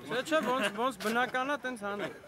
Չէ, ոնց բնական է տենց անենք։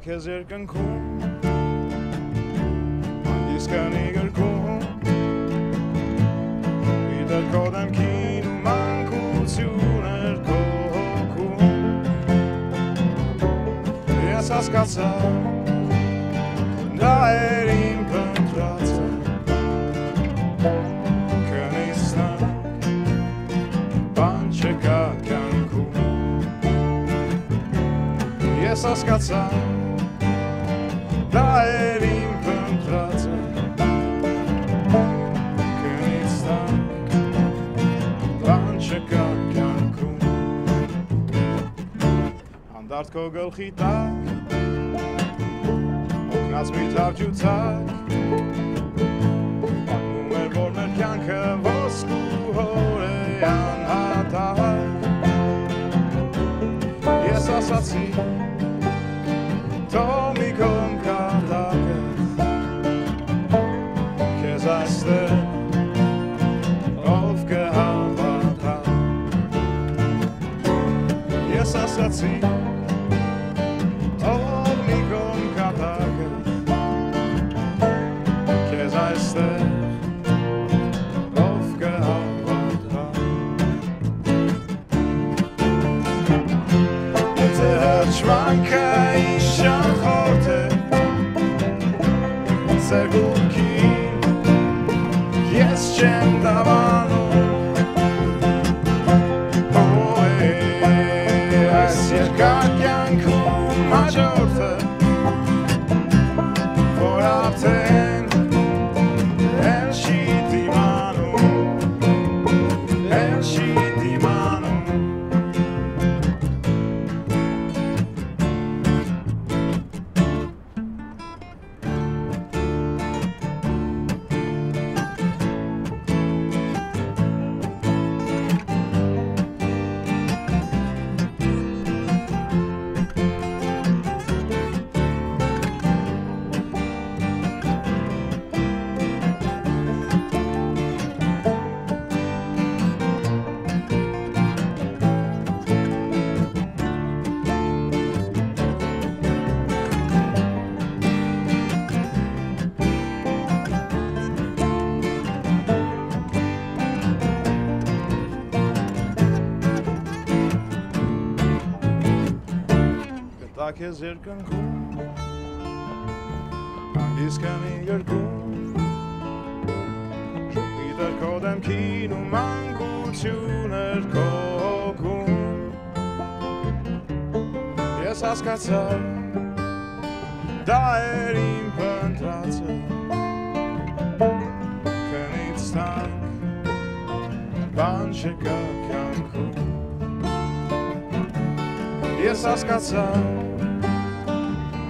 Քեզ երկնքում Անդիսկանի գրքում Իդեր քո դեմքին ու մանկություններ քո հոգում Ես հասկացա դա էր իմ փնտրածը Քնիստան բան չկա կյանքում Ես հասկացա Da էր իմ փնտրածը Քնիստան բան չկա կյանքում Հանդարտ քո գլխի տակ Օգնած մի թարջուցակ Պատմում էր, որ մեր կյանքը ոսկու հոր է անհատակ Ես ասացի Թող մի կողմ Քեզ այստեղ ով կհավատա Ես ասացի Թող մի կողմ կատակը Քեզ այստեղ ով կհավատա Եթե հրճվանքը իշան խորդ է Սերգուքին ես չեմ դավանում Այս երկար կյանքում հաջորդը Որ արդեն էլ չի դիմանում Էլ չի դիմանում Քեզ երկնքում Անդիսկանի գրքում Իդեր քո դեմքին ու մանկություններ քո հոգում Ես հասկացա դա էր իմ փնտրածը Քնից տանք բան չկա կյանքում Ես հասկացա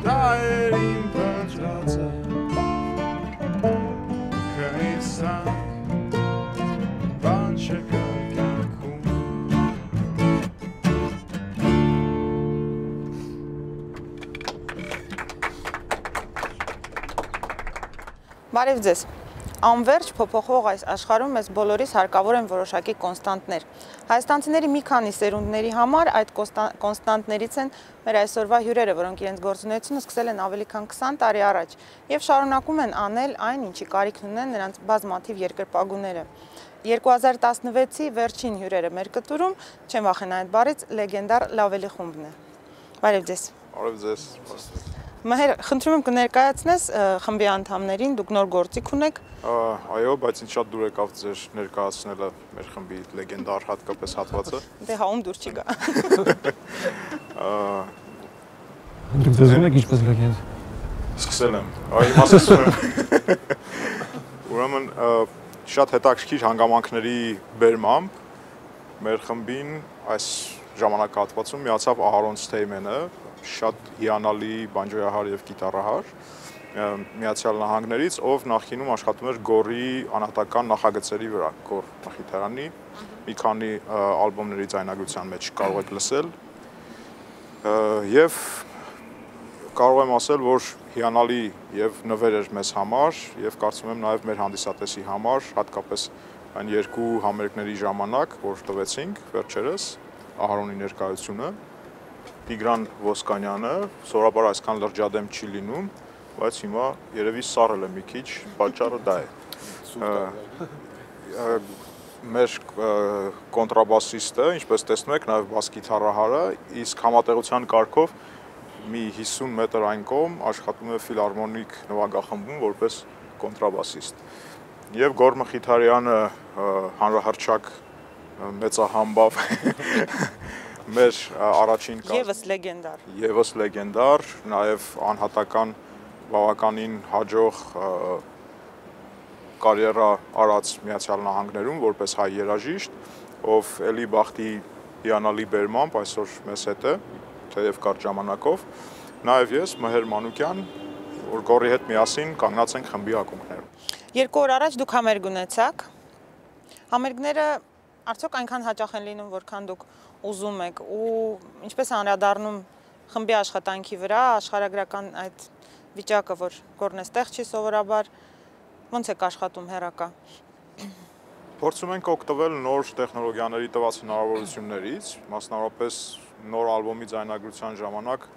Da էր իմ փնտրածը Քնից տանք բան չկա կյանքում Բարև ձեզ Անverջ փոփոխվող այս աշխարհում մեզ բոլորիս հարկավոր են որոշակի կոնստանտներ։ Հայաստանցիների մի քանի սերունդների համար այդ կոնստանտներից են մեր այսօրվա հյուրերը, որոնք իրենց գործունեությունը սկսել են ավելի քան 20 տարի առաջ եւ շարունակում են անել այն, ինչի կարիքն ունեն նրանց բազմաթիվ երկրպագուները։ 2016-ի վերջին հյուրերը մեր կտուրում, չեմ վախենա այդ բառից, լեգենդար Լավելի խումբն է։ Բարև ձեզ։ Բարև ձեզ։ Մհեր, խնդրում եմ կներկայացնես խմբի անդամներին, դուք նոր գործիք ունեք։ Այո, բայց ինձ շատ դուր եկավ ձեր ներկայացնելը մեր խմբի լեգենդար հատկապես հատվածը։ Դե հա ում դուր չի գա։ Դուք դեզում եք ինչպես լեգենդ։ Սկսել եմ։ Իմ ասում եմ։ Ուրեմն շատ հետաքրքիր հանգամանքների բերմամբ մեր խմբին այս ժամանակահատվածում միացավ Ահարոն Սթեյմենը, շատ հիանալի բանջոյահար եւ գիտարահար Միացյալ Նահանգներից, ով նախկինում աշխատում էր Գորի անհատական նախագծերի վրա, Գոր նախիթարանի, մի քանի ալբոմների ձայնագրության մեջ կարող եք լսել եւ կարող եմ ասել, որ հիանալի եւ նվեր էր մեզ համար եւ կարծում եմ նաեւ մեր հանդիսատեսի համար, հատկապես այն երկու համերգների ժամանակ, որ տվեցինք վերջերս Ահարոնի ներկայությունը, Տիգրան Ոսկանյանը սովորաբար այսքան լրջադեմ չի լինում, բայց հիմա երևի սառել է մի քիչ, պատճառը դա է։ Մեր կոնտրաբասիստը, ինչպես տեսնում եք, նաև բաս գիտարահարը, իսկ համատեղության կարգով մի 50 մետր այն կողմ աշխատում է ֆիլհարմոնիկ նվագախմբում որպես կոնտրաբասիստ։ Եվ Գոր Մխիթարյանը հանրահռչակ մեծահամբավ մեր առաջին Եվս լեգենդար, նաև անհատական բավականին հաջող կարիերա արած Միացյալ Նահանգներում որպես հայ երաժիշտ, ով Էլի Բախտի հիանալի բերմամբ այսօր մեզ հետ է, թեև կարճ ժամանակով, նաև ես Մհեր Մանուկյան, որ Գորի հետ միասին կանգնած ենք խմբի ակունքներում։ 2 օր առաջ դուք համերգ ունեցաք։ Համերգները արդյոք այնքան հաճախ են լինում, որքան դուք ուզում եք, ու ինչպես անդրադառնում խմբի աշխատանքի վրա, աշխարհագրական այդ վիճակը, որ Գորն էստեղ չի սովորաբար, ոնց եք աշխատում հեռակա։ Փորձում ենք օգտվել նոր տեխնոլոգիաների տված հնարավորություններից, մասնավորապես նոր ալբոմի ձայնագրության ժամանակ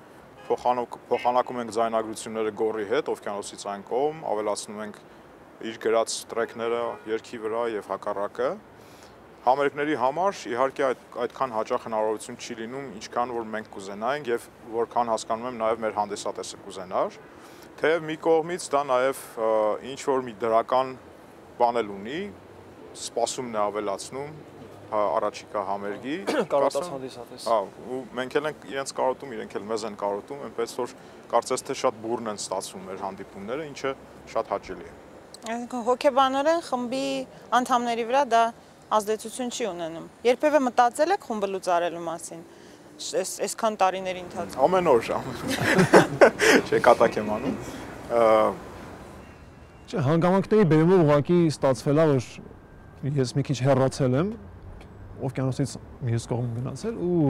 փոխանակում ենք ձայնագրությունները Գորի հետ, Օվկիանոսից այն կողմ, ավելացնում ենք իր գրած տրեքները երգի վրա եւ հակառակը։ Համերգների համար իհարկե այդքան հաճախ հնարավորություն չի լինում, ինչքան որ մենք կուզենայինք եւ որքան հասկանում եմ նաեւ մեր հանդիսատեսը կուզենար։ Թեև մի կողմից դա նաեւ ինչ որ մի դրական բան էլ ունի, սպասումն է ավելացնում առաջիկա համերգի։ Կարոտած հանդիսատես։ Հա, ու մենք էլ ենք իրենց կարոտում, իրենք էլ մեզ են կարոտում, այնպես որ կարծես թե շատ բուրն են ստացվում մեր հանդիպումները, ինչը շատ հաճելի է։ Հոգեբանորեն խմբի անդամների վրա դա ազդեցություն չի ունենում։ Երբևէ մտածել եք խումբը լուծարելու մասին, այսքան տարիների ընթացքում։ Ամեն օր չէ, կատակ եմ անում։ Չէ, հանգամանքների բերումով ուղղակի ստացվել է, որ ես մի քիչ հեռացել եմ, Օվկիանոսից մյուս կողմ գնացել ու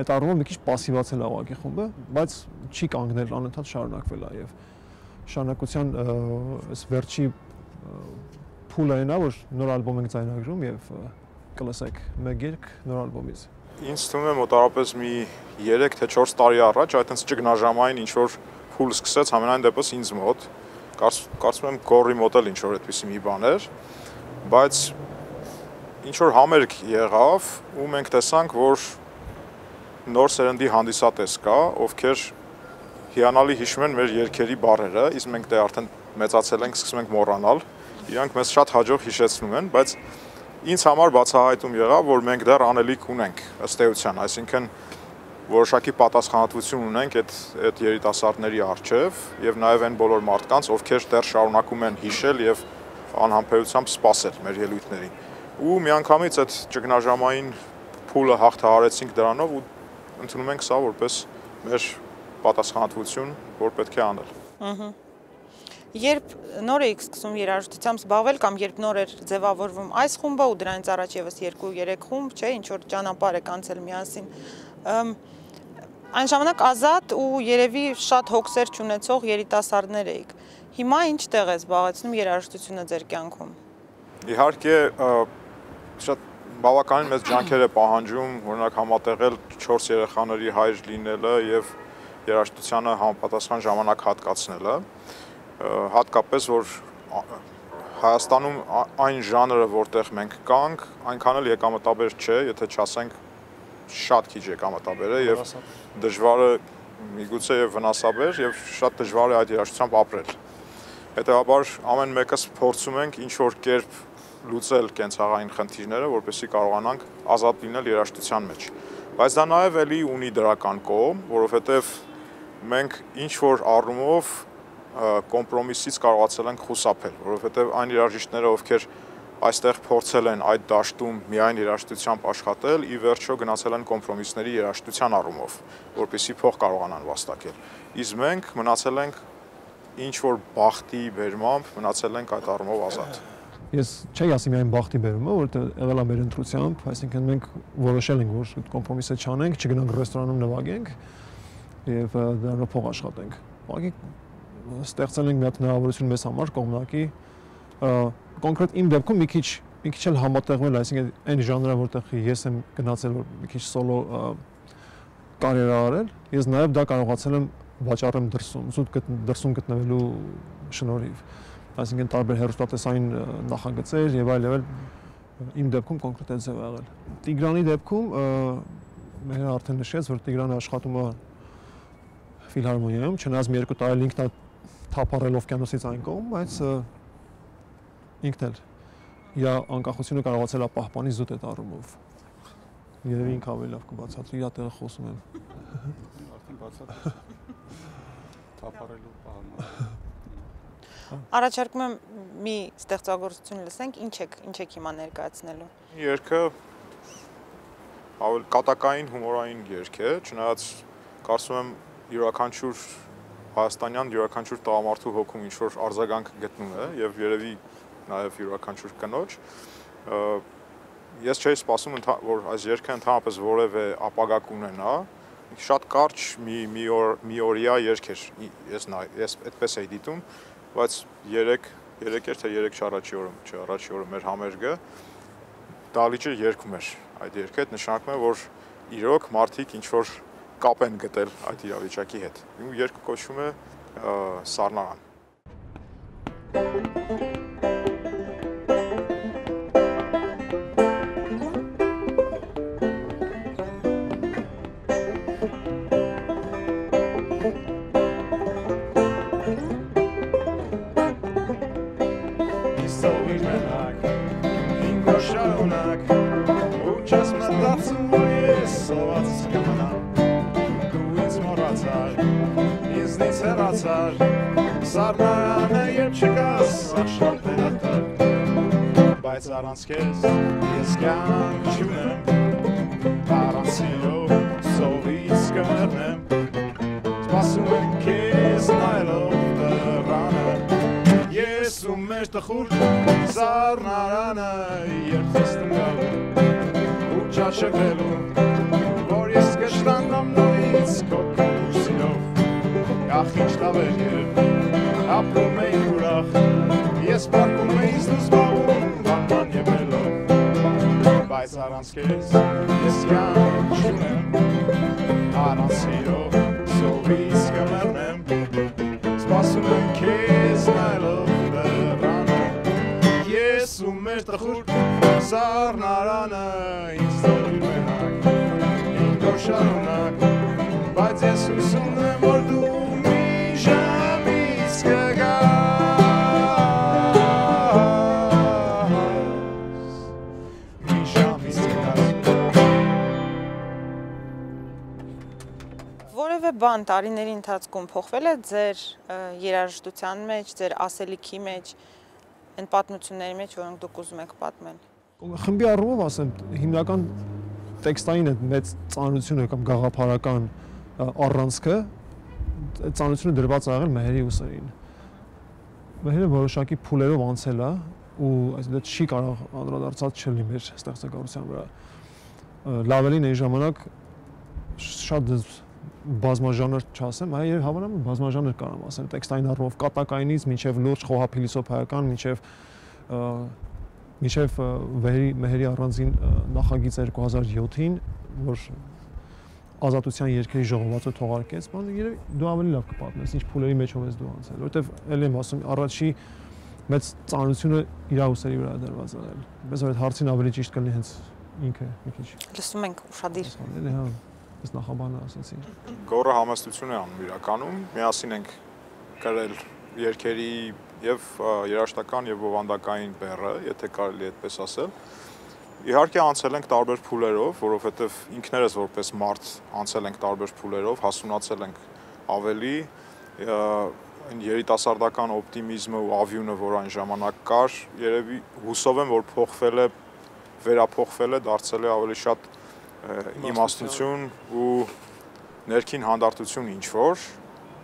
այդ առումով մի քիչ պասիվացել է ուղղակի խումբը, բայց չի կանգնել, անընդհատ շարունակվել է եւ շարունակության այս վերջի փուլը այն է, որ նոր ալբոմ ենք ձայնագրում եւ կլսեք մեկ երգ նոր ալբոմից։ Ինձ թվում է մոտավորապես մի 3 թե 4 տարի առաջ այդպես ճգնաժամային ինչ որ փուլ սկսեց համենայն դեպս ինձ մոտ։ Կարծում եմ Գորի մոտ էլ ինչ որ այդպիսի մի բան էր, բայց ինչ որ համերգ եղավ ու մենք տեսանք, որ նոր սերնդի հանդիսատես կա, ովքեր հիանալի հիշում են մեր երգերի բառերը, իսկ մենք դե արդեն մեծացել ենք, սկսում ենք մոռանալ։ Իրանք մեզ շատ հաջող հիշեցնում են, բայց ինձ համար բացահայտում եղավ, որ մենք դեռ անելիք ունենք ըստ էության, այսինքն որոշակի պատասխանատվություն ունենք այդ երիտասարդների առջև եւ նաեւ այն բոլոր մարդկանց, ովքեր դեռ շարունակում են հիշել եւ անհամբերությամբ սպասել մեր ելույթներին։ Ու միանգամից այդ ճգնաժամային փուլը հաղթահարեցինք դրանով ու ընդունում ենք սա որպես մեր պատասխանատվություն, որ պետք է անել։ Երբ նոր եք սկսում երաժշտությամբ զբաղվել կամ երբ նոր էր ձևավորվում այս խումբը ու դրանից առաջ եւս 2-3 խումբ, չէ, ինչ որ ճանապարհ եք անցել միասին, այն ժամանակ ազատ ու երևի շատ հոգսեր չունեցող երիտասարդներ էիք։ Հիմա ինչ տեղ է զբաղեցնում երաժշտությունը ձեր կյանքում։ Իհարկե շատ բավականին մեծ ջանքեր է պահանջում, օրինակ համատեղել 4 երեխաների հայր լինելը եւ երաժշտությանը համապատասխան ժամանակ հատկացնելը, հատկապես որ Հայաստանում այն ժանրը, որտեղ մենք կանք, այնքան էլ եկամտաբեր չէ, եթե չասենք շատ քիչ եկամտաբեր է եւ դժվար է միգուցե եւ վնասաբեր եւ շատ դժվար է այդ երաժշտությամբ ապրել։ Հետևաբար ամեն մեկս փորձում ենք ինչ որ կերպ լուծել կենցաղային խնդիրները, որպեսզի կարողանանք ազատ լինել երաժշտության մեջ։ Բայց դա նաեւ էլի ունի դրական կողմ, որովհետեւ մենք ինչ որ առումով կոմպրոմիսից կարողացել ենք խուսափել, որովհետև այն երաժիշտները, ովքեր այստեղ փորձել են այդ դաշտում միայն երաժշտությամբ աշխատել, ի վերջո գնացել են կոմպրոմիսների երաժշտության առումով, որպեսզի փող կարողանան վաստակել։ Իսկ մենք մնացել ենք ինչ որ բախտի բերմամբ, մնացել ենք այդ առումով ազատ։ Ես չէի ասի միայն բախտի բերումը, որովհետև եղել է մեր ընտրությամբ, այսինքն մենք որոշել ենք, որ կոմպրոմիսը չանենք, չգնանք ռեստորանում նվագենք եւ դրանով փող աշխատենք։ Ուղղակի ստեղծել ենք մի հատ հնարավորություն մեզ համար կողմնակի կոնկրետ իմ դեպքում մի քիչ էլ համատեղվել, այսինքն այն ժանրը, որտեղ ես եմ գնացել որ մի քիչ սոլո կարիերա արել, ես նաև դա կարողացել եմ վաճառեմ դրսում, զուտ դրսում գտնվելու շնորհիվ։ Այսինքն տարբեր հեռուստատեսային նախագծեր եւ այլ իմ դեպքում կոնկրետ է ձև եղել։ Տիգրանի դեպքում մեր արդեն նշեց, որ Տիգրանը աշխատում է ֆիլհարմոնիայում, չնայած մի 2 տարի ինքն է թափառել օվկիանոսից այն կողմ, բայց ինքն էլ իր անկախությունը կարողացել է պահպանել զուտ այդ առումով։ Երևի ինքը ավելի լավ կբացատրի, իր տեղը խոսում եմ։ Արդեն բացատրի։ Թափառելու պահանջը։ Առաջարկում եմ մի ստեղծագործություն լսենք, ինչ եք հիմա ներկայացնելու։ Երգը ավելի կատակային հումորային երգ է, չնայած կարծում եմ յուրաքանչյուր հայաստանյան յուրաքանչյուր տղամարդու հոգում ինչ որ արձագանք գտնում է եւ երևի նաեւ յուրաքանչյուր կնոջ ես չէի սպասում որ այս երգը ընդհանրապես որևէ ապագա կունենա շատ կարճ մի օրյա երգ էր ես այդպես էի դիտում բայց 3 էր թե 3 առաջի օրը մեր համերգը դալիճը երգում էր այդ երգը այդ նշանակում է որ իրոք մարդիկ ինչ որ կապ են գտել այդ իրավիճակի հետ։ Իմ երգը կոչվում է Սառնարան։ Սառնարանը երբ չկաս աշխարհ դերատար բայց առանց քեզ ես կյանք չունեմ առանց սիրո սովից կմեռնեմ սպասում եմ քեզ նայելով դռանը ես ու մեր տխուր սառնարանը երբ խստում գալու ու ճաշակելու որ ես կշտանամ նույնից քո սիրով ախ ինչ լավ էր ապրում էի ուրախ, ես պարկում էի ինձ զբաղվում բանման և մելով բայց առանց քեզ ես կյանք չունեմ առանց սիրո սովից կմեռնեմ սպասում եմ քեզ նայելով դռանը ես ու մեր տխուր սառնարանը ինձ թողիր մենակ ինքն քո շարունակ բայց ես հուսում եմ որ դու բան տարիների ընթացքում փոխվել է ձեր երաժշտության մեջ, ձեր ասելիքի մեջ, այն պատմությունների մեջ, որոնք դուք ուզում եք պատմել։ Խմբի առումով ասեմ, հիմնական տեքստային այդ մեծ ծանրությունը կամ գաղափարական առանցքը ծանրությունը դրված ա եղել Մեհերի ուսերին։ Մեհերը որոշակի փուլերով անցել է ու այսինքն չի կարող անդրադարձած չլինի մեր ստեղծագործության վրա։ Լավելին այն ժամանակ շատ բազմաժանր չասեմ, այլ հավանաբար բազմաժանր կարամ ասել, տեքստային առումով կատակայինից մինչև լուրջ խոհափիլիսոփայական, մինչև Մեհերի առանձին նախագիծ 2007-ին, որ ազատության երկրի ժողովածու թողարկեց, երևի դու ավելի լավ կպատմես, ինչ փուլերի մեջով ես դու անցել, որովհետև ել եմ ասում, առաջի մեծ ծանրությունը իր ուսերի վրա դրված է։ Բայց որ այդ հարցին ավելի ճիշտ կլինի հենց ինքը մի քիչ։ Լսում ենք ուշադիր։ Հա, ես նախաբանը ասացի։ Գորը համեստություն է անում իրականում, միասին ենք գրել երգերի եւ երաժշտական եւ բովանդակային բեռը, եթե կարելի է այդպես ասել։ Իհարկե անցել ենք տարբեր փուլերով, որովհետեւ ինքներս որպես մարդ անցել ենք տարբեր փուլերով, հասունացել ենք ավելի, այն երիտասարդական օպտիմիզմը ու ավյունը, որ այն ժամանակ կար, երևի հուսով եմ, որ փոխվել է, վերափոխվել է, դարձել է ավելի շատ իմաստություն ու ներքին հանդարտություն ինչ որ,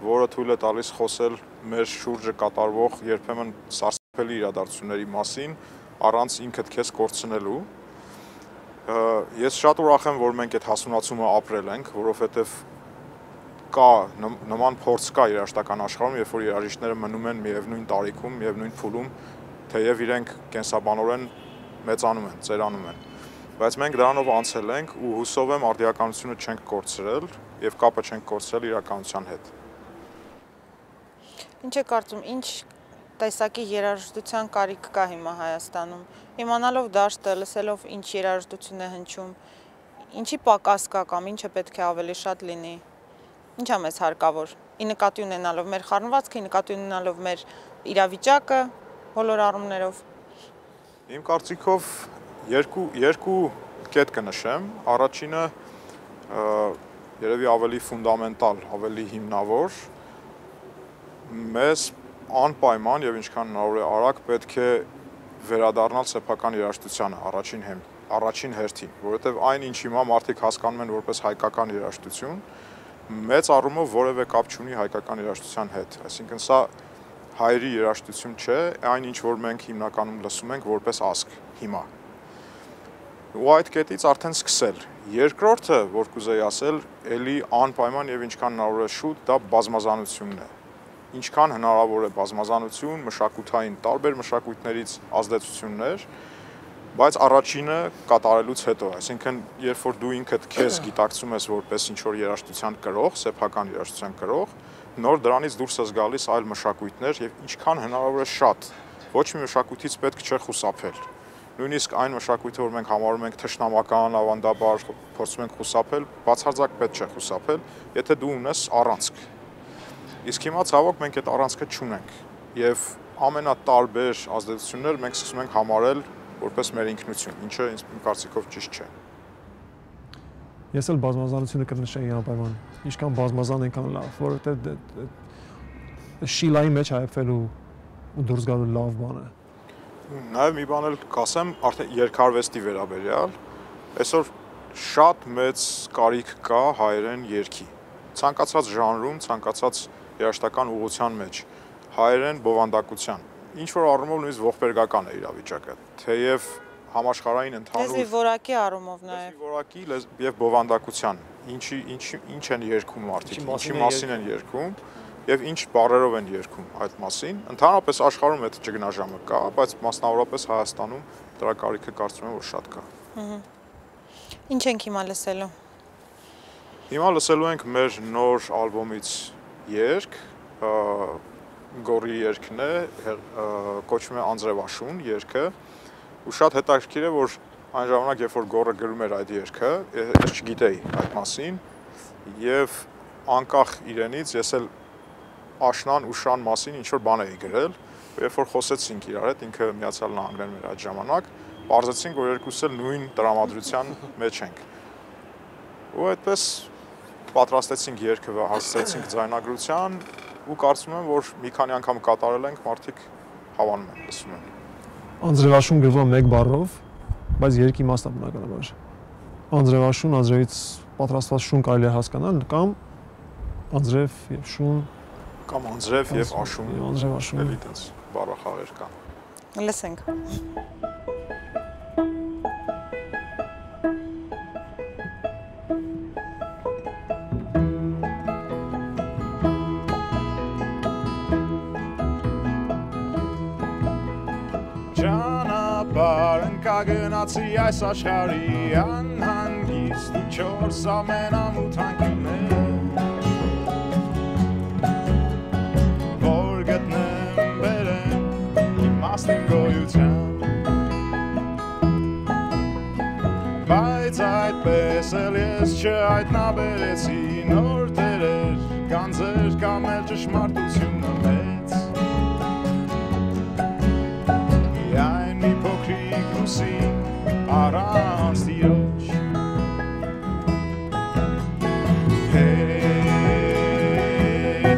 որը թույլ է տալիս խոսել մեր շուրջը կատարվող երբեմն սարսափելի իրադարձությունների մասին, առանց ինքդ քեզ կորցնելու։ Ես շատ ուրախ եմ, որ մենք այդ հասունացումը ապրել ենք, որովհետև կա նման փորձ կա երաժշտական աշխարհում, երբ որ երաժիշտները մնում են միևնույն տարիքում, միևնույն փուլում, թեև իրենք կենսաբանորեն մեծանում են, ծերանում են։ Բայց մենք դրանով անցել ենք ու հուսով եմ արդիականությունը չենք կորցրել եւ կապը չենք կորցրել իրականության հետ։ Ինչ է կարծում, ինչ տեսակի երաժշտության կարիք կա հիմա Հայաստանում։ Իմանալով դաշտը, լսելով ինչ երաժշտություն է հնչում, ինչի պակաս կա կամ ինչը պետք է ավելի շատ լինի։ Ինչ է մեզ հարկավոր։ Ի նկատի ունենալով մեր խառնվածքը, ի նկատի ունենալով մեր իրավիճակը բոլոր առումներով։ Իմ կարծիքով երկու կետ կնշեմ, առաջինը երևի ավելի ֆունդամենտալ, ավելի հիմնավոր, մեզ անպայման եւ ինչքան հնարավոր է արագ պետք է վերադառնալ սեփական երաժշտությանը առաջին հերթին, որովհետեւ այն ինչ հիմա մարդիկ հասկանում են որպես հայկական երաժշտություն, մեծ առումով որևէ կապ չունի հայկական երաժշտության հետ, այսինքն սա հայերի երաժշտություն չէ, այն ինչ որ մենք հիմնականում լսում ենք որպես ազգ հիմա։ Ու այդ կետից արդեն սկսել։ Երկրորդը, որ կուզեի ասել, էլի անպայման եւ ինչքան հնարավոր է շուտ, դա բազմազանությունն է։ Ինչքան հնարավոր է բազմազանություն, մշակութային տարբեր մշակույթներից ազդեցություններ, բայց առաջինը կատարելուց հետո, այսինքն երբ որ դու ինքդ քեզ գիտակցում ես որպես ինչ որ երաժշտության կրող, սեփական երաժշտության կրող, նոր դրանից դուրս ես գալիս այլ մշակույթներ եւ ինչքան հնարավոր է շատ, ոչ մի մշակույթից պետք չէ խուսափել։ Նույնիսկ այն մշակույթը, որ մենք համարում ենք թշնամական, ավանդաբար, փորձում ենք խուսափել, բացարձակ պետք չէ խուսափել, եթե դու ունես առանցք։ Իսկ հիմա ցավոք մենք այդ առանցքը չունենք եւ ամենատարբեր ազդեցություններ մենք սկսում ենք համարել որպես մեր ինքնություն, ինչը իմ կարծիքով ճիշտ չէ։ Ես էլ բազմազանությունը կնշեի անպայման։ Ինչքան բազմազան ենք լավ, որովհետեւ շիլայի մեջ հայտնվելու ու դուրս գալու լավ բան է։ Նաև մի բան էլ կասեմ, արդեն երգարվեստի վերաբերյալ, այսօր շատ մեծ կարիք կա հայերեն երգի։ Ցանկացած ժանրում, ցանկացած երաժշտական ուղղության մեջ, հայերեն բովանդակության։ Ինչ որ առումով նույնիսկ ողբերգական է իրավիճակը, թեև համաշխարհային ընդհանուր լեզվի որակի առումով նաև։ Լեզվի որակի եւ բովանդակության, ինչ են երգում մարդիկ, ինչի մասին են երգում եւ ինչ բառերով են երգում այդ մասին։ Ընդհանրապես աշխարհում այդ ճգնաժամը կա, բայց մասնավորապես Հայաստանում դրա կարիքը կարծում եմ որ շատ կա։ Ինչ ենք հիմա լսելու։ Հիմա լսելու ենք մեր նոր ալբոմից երգ, Գորի երգն է, կոչվում է Անձրևաշուն երգը, ու շատ հետաքրքիր է, որ այն ժամանակ, երբ որ Գորը գրում էր այդ երգը, ես չգիտեի այդ մասին, եւ անկախ իրենից ես էլ աշնան ու շան մասին ինչ որ բան էի գրել, երբ որ խոսեցինք իրար հետ, ինքը Միացյալ Նահանգներում էր այդ ժամանակ, պարզեցինք, որ երկուսս էլ նույն տրամադրության մեջ ենք։ Ու այդպես պատրաստեցինք երգը, հասցրեցինք ձայնագրության ու կարծում եմ, որ մի քանի անգամ կատարել ենք, մարդիկ հավանում են, լսում են։ Անձրևաշուն գրվում է 1 բառով, բայց երկի իմաստը բնականաբար։ Անձրևաշուն, անձրևից պատրաստված շուն կարելի է հասկանալ, կամ անձրև եւ շուն, կամ անձրև եւ աշուն, անձրևաշուն, էլի այդպես բառախաղեր կան։ Լսենք։ կգնացի այս աշխարհի անհանգիստ ու չորս ամենամութ անկյուններ որ գտնեմ բերեմ իմաստին գոյության բայց այդպես էլ ես չհայտնաբերեցի նոր դերեր գանձեր կամ էլ ճշմարտությունը մեծ միայն մի փոքրիկ լուսի առանց տիրոջ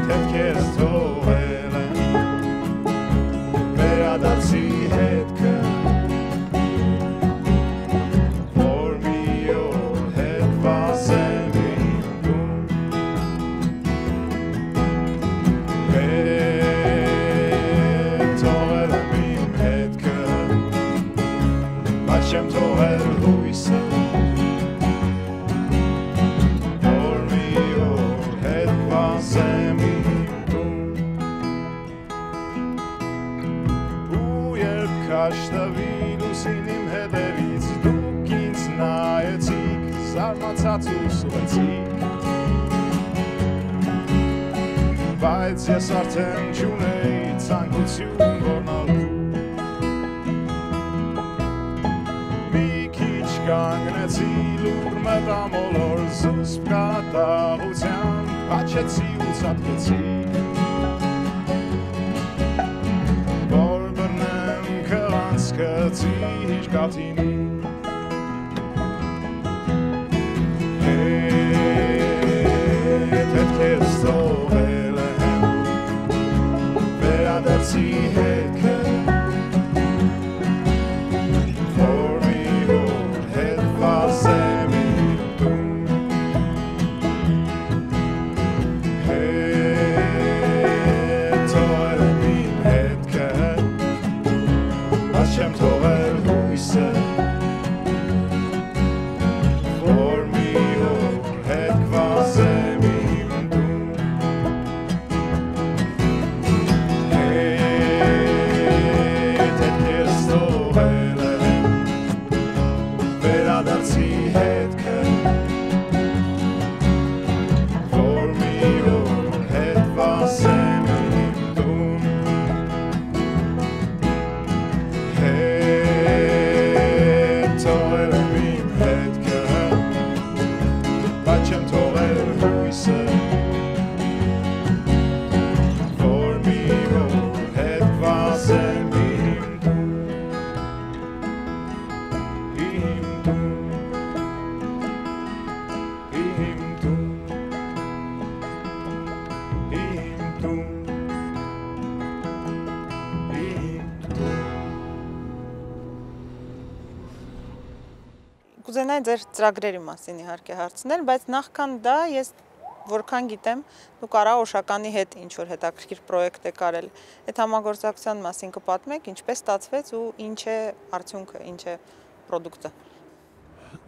հետքերս թողել եմ վերադարձի հետքը Չեմ թողել հույսը որ մի օր հետ վազեմ իմ տուն ու երբ քաշ տվի լուսին իմ հետևից դուք ինձ նայեցիք զարմացած ու սուղեցիք բայց ես արդեն չունեի ցանկություն որնալու Կանգնեցի լուր մտամոլոր զուսպ կատաղությամբ հաչեցի ու ծատկեցի որ բռնեմ քղանցքը ծիժկատինի հետքերս թողել եմ վերադարձի հետքը Չեմ թողել հույսը որ մի օր հետ կվազեմ իմ տուն հետքերս թողել եմ վերադարձի հետքը որ մի օր հետ կվազեմ իմ տուն Թողել եմ իմ հետքը բայց չեմ թողել հույսը որ մի օր հետ կվազեմ իմ տուն իմ տուն իմ տուն իմ տուն Կուզենայի ձեր ծրագրերի մասին իհարկե հարցնել, բայց նախքան դա ես որքան գիտեմ, դուք Արաոշականի հետ ինչ-որ հետաքրքիր պրոյեկտ եք արել։ Այդ համագործակցության մասին կպատմեք, ինչպես ստացվեց ու ինչ է արդյունքը, ինչ է պրոդուկտը։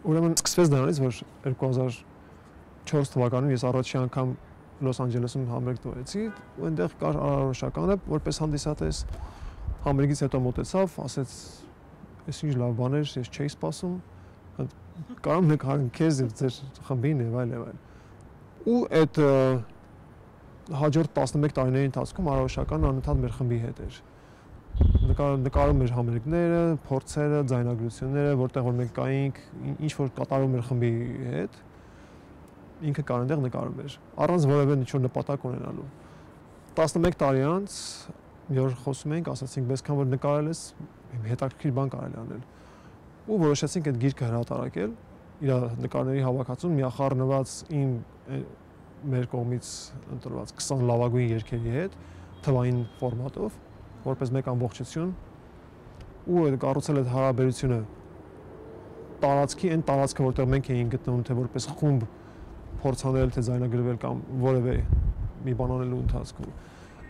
Ուրեմն սկսվեց դրանից, որ 2004 թվականին ես առաջի անգամ Լոս Անջելեսում համերգ տվեցի, ու այնտեղ կար Արաոշականը, որպես հանդիսատես, համերգից հետո մոտեցավ, ասեց, «Էս ինչ լավ բան էր, ես չէի սպասում»։ Կարամ նկարեմ քեզ եւ ձեր խմբին եւ այլ։ Ու այդ հաջորդ 11 տարիների ընթացքում Արաոշականը անընդհատ մեր խմբի հետ էր։ Նկարում էր համերգները, փորձերը, ձայնագրությունները, որտեղ որ մենք կայինք, ինչ որ կատարում էր խմբի հետ, ինքը կար այնտեղ նկարում էր, առանց որևէ ինչ-որ նպատակ ունենալու։ 11 տարի անց մի օր խոսում էինք, ասացինք, «Բեսքան որ նկարել ես, հետաքրքիր բան կարելի անել»։ Ու որոշեցինք այդ գիրքը հրատարակել, իր նկարների հավաքածուն միախառնված իմ մեր կողմից ընտրված 20 լավագույն երգերի հետ, թվային ֆորմատով, որպես մեկ ամբողջություն, ու կառուցել այդ հարաբերությունը տարածքի, այն տարածքը, որտեղ մենք էինք գտնվում, թե որպես խումբ փորձանել, թե ձայնագրվել կամ որևէ մի բան անելու ընթացքում։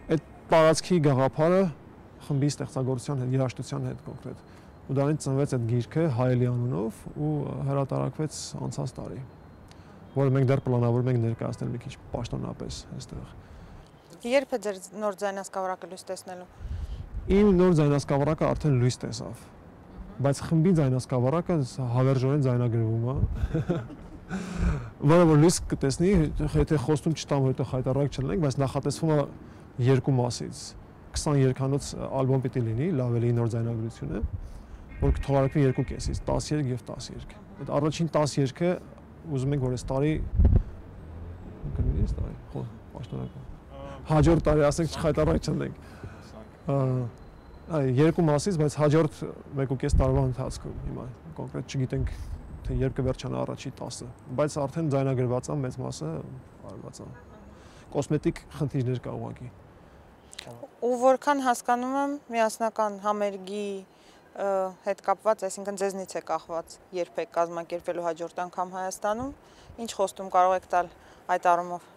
Այդ տարածքի գաղափարը խմբի ստեղծագործության հետ, երաժշտության հետ կոնկրետ։ Ու դրանից ծնվեց այդ գիրքը Հայելի անունով ու հրատարակվեց անցած տարի, որը մենք դեռ պլանավորում ենք ներկայացնել մի քիչ պաշտոնապես այստեղ։ Երբ է ձեր նոր ձայնասկավառակը լույս տեսնելու։ Իմ նոր ձայնասկավառակը արդեն լույս տեսավ։ բայց խմբի ձայնասկավառակը հավերժորեն ձայնագրվում է։ Որը որ լույս կտեսնի, եթե խոստում չտամ, որ հետո խայտարակ չլինենք, բայց նախատեսվում է երկու մասից 20 երգանոց ալբոմ պիտի լինի, լավ էլի նոր ձայնագրություն է, որ կթողարկվի երկու կեսից, 10 երգ եւ 10 երգ։ Այդ առաջին 10 երգը ուզում ենք որ այս տարի կլինի այս տարի, ხო, պաշտոնական։ Հաջորդ տարի ասենք չխայտարակ չլինենք։ Երկու մասից, բայց հաջորդ 1.5 տարվա ընթացքում հիմա կոնկրետ չգիտենք թե երբ կվերջանա առաջի 10-ը, բայց արդեն ձայնագրված է մեծ մասը արված է։ Կոսմետիկ խնդիրներ կա ուղղակի։ Ու որքան հասկանում եմ, միասնական համերգի հետ կապված, այսինքն ձեզնից է կախված երբ եք կազմակերպելու հաջորդ անգամ Հայաստանում, ինչ խոստում կարող եք տալ այդ առումով։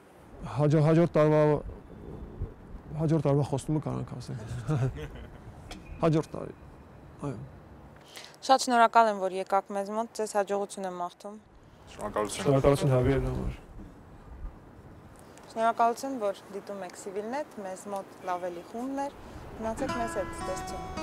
Հաջորդ տարվա խոստումը կարանք ասենք։ Հաջորդ տարի։ Այո։ Շատ շնորհակալ եմ, որ եկաք մեզ մոտ, ձեզ հաջողություն եմ մաղթում։ Շնորհակալություն հավիերի համար։ Շնորհակալություն, որ դիտում եք Civilnet, մեզ մոտ լավ էլի խումբներ, մնացեք մեզ հետ, տեսություն։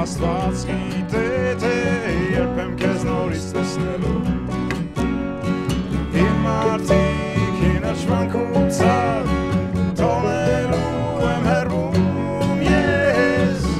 Աստված գիտե թե երբ եմ քեզ նորից տեսնելու Իմ մարդիկ հինաշվանքուց թողնելու եմ հեռվում ես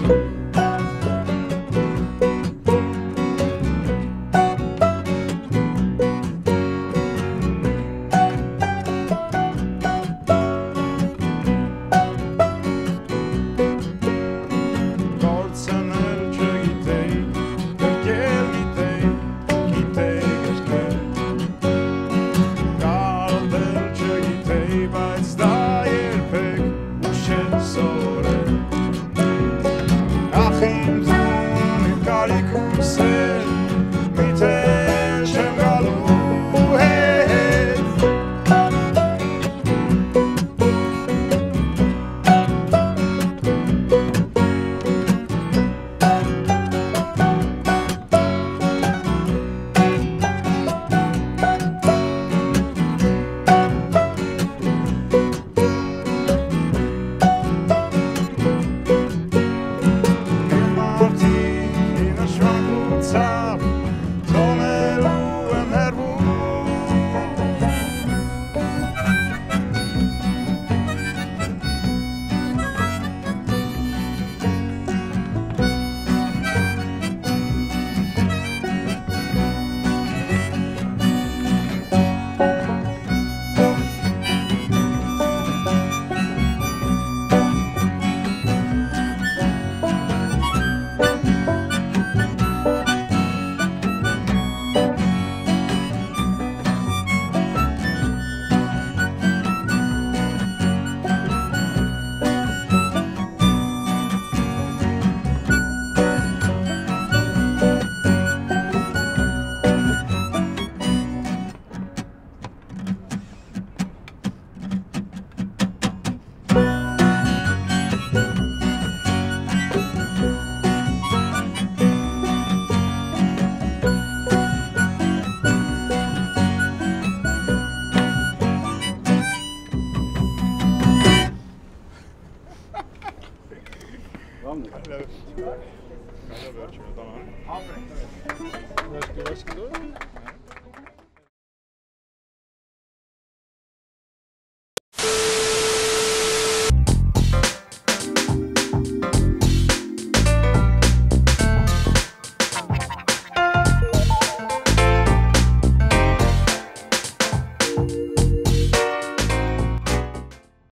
Let's go.